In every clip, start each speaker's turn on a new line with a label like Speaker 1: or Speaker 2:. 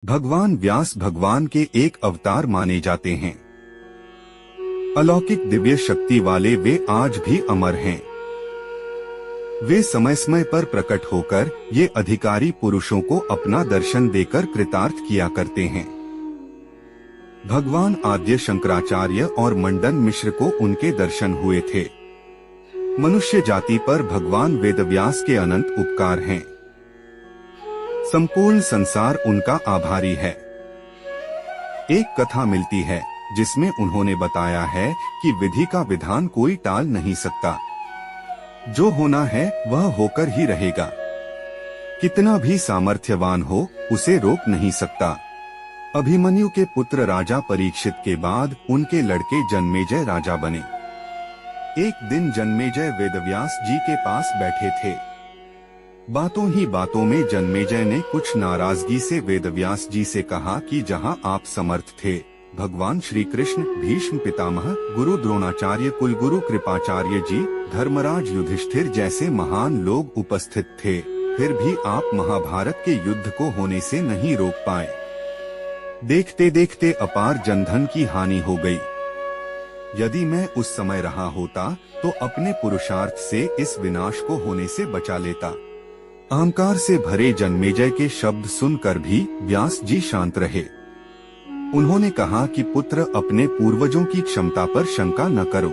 Speaker 1: भगवान व्यास भगवान के एक अवतार माने जाते हैं। अलौकिक दिव्य शक्ति वाले वे आज भी अमर हैं। वे समय समय पर प्रकट होकर ये अधिकारी पुरुषों को अपना दर्शन देकर कृतार्थ किया करते हैं। भगवान आद्य शंकराचार्य और मंडन मिश्र को उनके दर्शन हुए थे। मनुष्य जाति पर भगवान वेदव्यास के अनंत उपकार हैं। संपूर्ण संसार उनका आभारी है। एक कथा मिलती है जिसमें उन्होंने बताया है कि विधि का विधान कोई टाल नहीं सकता। जो होना है वह होकर ही रहेगा। कितना भी सामर्थ्यवान हो उसे रोक नहीं सकता। अभिमन्यु के पुत्र राजा परीक्षित के बाद उनके लड़के जन्मेजय राजा बने। एक दिन जन्मेजय वेदव्यास जी के पास बैठे थे। बातों ही बातों में जन्मेजय ने कुछ नाराजगी से वेदव्यास जी से कहा कि जहां आप समर्थ थे, भगवान श्री कृष्ण, भीष्म पितामह, गुरु द्रोणाचार्य, कुलगुरु कृपाचार्य जी, धर्मराज युधिष्ठिर जैसे महान लोग उपस्थित थे, फिर भी आप महाभारत के युद्ध को होने से नहीं रोक पाए। देखते देखते अपार जनधन की हानि हो गई। यदि मैं उस समय रहा होता तो अपने पुरुषार्थ से इस विनाश को होने से बचा लेता। अहंकार से भरे जन्मेजय के शब्द सुनकर भी व्यास जी शांत रहे। उन्होंने कहा कि पुत्र, अपने पूर्वजों की क्षमता पर शंका न करो।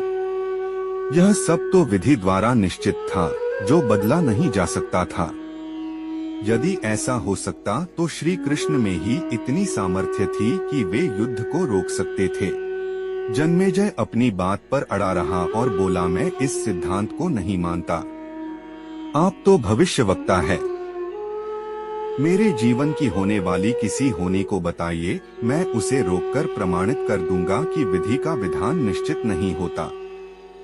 Speaker 1: यह सब तो विधि द्वारा निश्चित था, जो बदला नहीं जा सकता था। यदि ऐसा हो सकता तो श्री कृष्ण में ही इतनी सामर्थ्य थी कि वे युद्ध को रोक सकते थे। जन्मेजय अपनी बात पर अड़ा रहा और बोला, मैं इस सिद्धांत को नहीं मानता। आप तो भविष्यवक्ता है। मेरे जीवन की होने वाली किसी होने को बताइए, मैं उसे रोककर प्रमाणित कर दूंगा कि विधि का विधान निश्चित नहीं होता।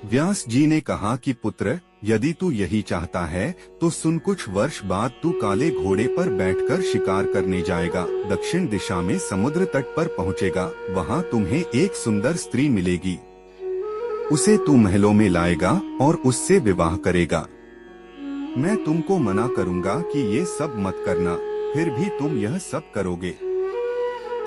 Speaker 1: व्यास जी ने कहा कि पुत्र, यदि तू यही चाहता है तो सुन, कुछ वर्ष बाद तू काले घोड़े पर बैठकर शिकार करने जाएगा। दक्षिण दिशा में समुद्र तट पर पहुंचेगा। वहां तुम्हें एक सुंदर स्त्री मिलेगी। उसे तू महलों में लाएगा और उससे विवाह करेगा। मैं तुमको मना करूंगा कि ये सब मत करना, फिर भी तुम यह सब करोगे।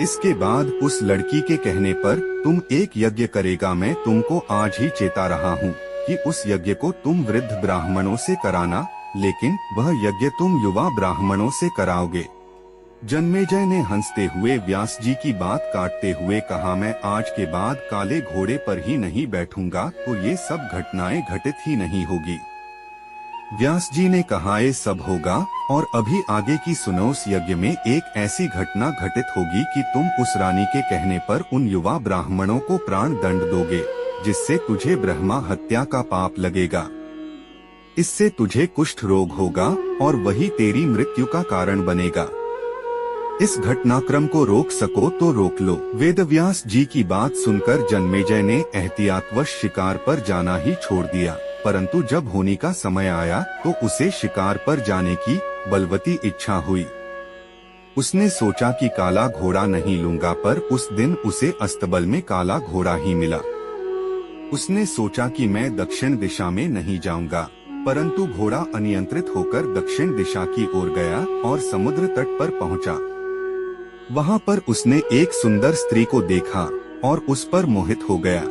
Speaker 1: इसके बाद उस लड़की के कहने पर तुम एक यज्ञ करेगा। मैं तुमको आज ही चेता रहा हूँ कि उस यज्ञ को तुम वृद्ध ब्राह्मणों से कराना, लेकिन वह यज्ञ तुम युवा ब्राह्मणों से कराओगे। जन्मेजय ने हंसते हुए व्यास जी की बात काटते हुए कहा, मैं आज के बाद काले घोड़े पर ही नहीं बैठूंगा तो ये सब घटनाएं घटित ही नहीं होगी। व्यास जी ने कहा, ये सब होगा और अभी आगे की सुनो। उस यज्ञ में एक ऐसी घटना घटित होगी कि तुम उस रानी के कहने पर उन युवा ब्राह्मणों को प्राण दंड दोगे, जिससे तुझे ब्रह्मा हत्या का पाप लगेगा। इससे तुझे कुष्ठ रोग होगा और वही तेरी मृत्यु का कारण बनेगा। इस घटनाक्रम को रोक सको तो रोक लो। वेदव्यास जी की बात सुनकर जन्मेजय ने एहतियातवश शिकार पर जाना ही छोड़ दिया, परंतु जब होने का समय आया तो उसे शिकार पर जाने की बलवती इच्छा हुई। उसने सोचा कि काला घोड़ा नहीं लूंगा, पर उस दिन उसे अस्तबल में काला घोड़ा ही मिला। उसने सोचा कि मैं दक्षिण दिशा में नहीं जाऊंगा, परंतु घोड़ा अनियंत्रित होकर दक्षिण दिशा की ओर गया और समुद्र तट पर पहुंचा। वहां पर उसने एक सुंदर स्त्री को देखा और उस पर मोहित हो गया।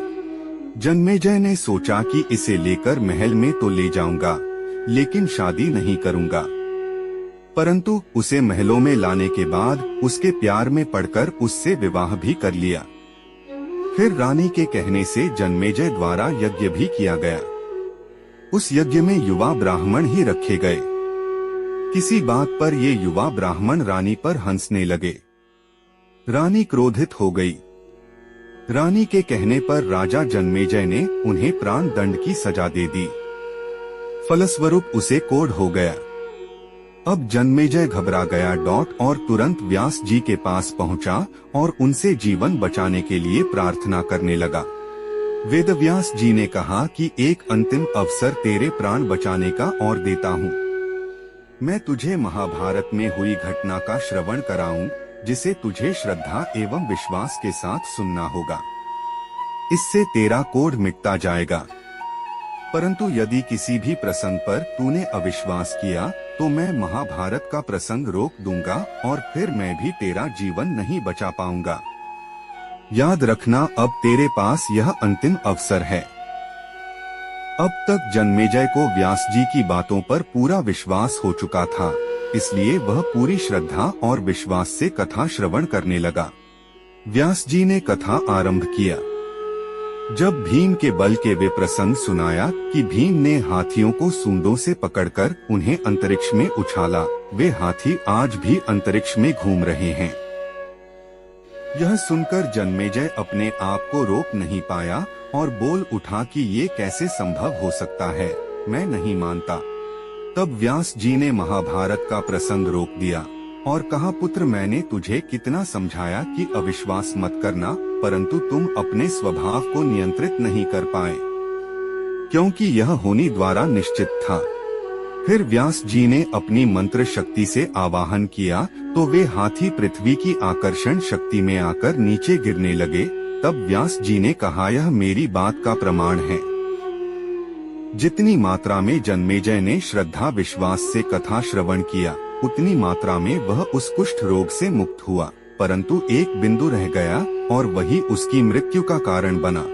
Speaker 1: जन्मेजय ने सोचा कि इसे लेकर महल में तो ले जाऊंगा, लेकिन शादी नहीं करूंगा। परंतु उसे महलों में लाने के बाद उसके प्यार में पड़कर उससे विवाह भी कर लिया। फिर रानी के कहने से जन्मेजय द्वारा यज्ञ भी किया गया। उस यज्ञ में युवा ब्राह्मण ही रखे गए। किसी बात पर ये युवा ब्राह्मण रानी पर हंसने लगे। रानी क्रोधित हो गई। रानी के कहने पर राजा जन्मेजय ने उन्हें प्राण दंड की सजा दे दी। फलस्वरूप उसे कोढ़ हो गया। अब जन्मेजय घबरा गया और तुरंत व्यास जी के पास पहुंचा और उनसे जीवन बचाने के लिए प्रार्थना करने लगा। वेदव्यास जी ने कहा कि एक अंतिम अवसर तेरे प्राण बचाने का और देता हूँ। मैं तुझे महाभारत में हुई घटना का श्रवण कराऊं, जिसे तुझे श्रद्धा एवं विश्वास के साथ सुनना होगा। इससे तेरा कोढ़ मिटता जाएगा। परंतु यदि किसी भी प्रसंग पर तूने अविश्वास किया तो मैं महाभारत का प्रसंग रोक दूंगा और फिर मैं भी तेरा जीवन नहीं बचा पाऊंगा। याद रखना, अब तेरे पास यह अंतिम अवसर है। अब तक जन्मेजय को व्यास जी की बातों पर पूरा विश्वास हो चुका था, इसलिए वह पूरी श्रद्धा और विश्वास से कथा श्रवण करने लगा। व्यास जी ने कथा आरंभ किया। जब भीम के बल के वे प्रसंग सुनाया कि भीम ने हाथियों को सूंडों से पकड़कर उन्हें अंतरिक्ष में उछाला, वे हाथी आज भी अंतरिक्ष में घूम रहे हैं। यह सुनकर जन्मेजय अपने आप को रोक नहीं पाया और बोल उठा कि ये कैसे संभव हो सकता है, मैं नहीं मानता। तब व्यास जी ने महाभारत का प्रसंग रोक दिया और कहा, पुत्र, मैंने तुझे कितना समझाया कि अविश्वास मत करना, परंतु तुम अपने स्वभाव को नियंत्रित नहीं कर पाए, क्योंकि यह होनी द्वारा निश्चित था। फिर व्यास जी ने अपनी मंत्र शक्ति से आवाहन किया तो वे हाथी पृथ्वी की आकर्षण शक्ति में आकर नीचे गिरने लगे। तब व्यास जी ने कहा, यह मेरी बात का प्रमाण है। जितनी मात्रा में जन्मेजय ने श्रद्धा विश्वास से कथा श्रवण किया, उतनी मात्रा में वह उस कुष्ठ रोग से मुक्त हुआ, परंतु एक बिंदु रह गया और वही उसकी मृत्यु का कारण बना।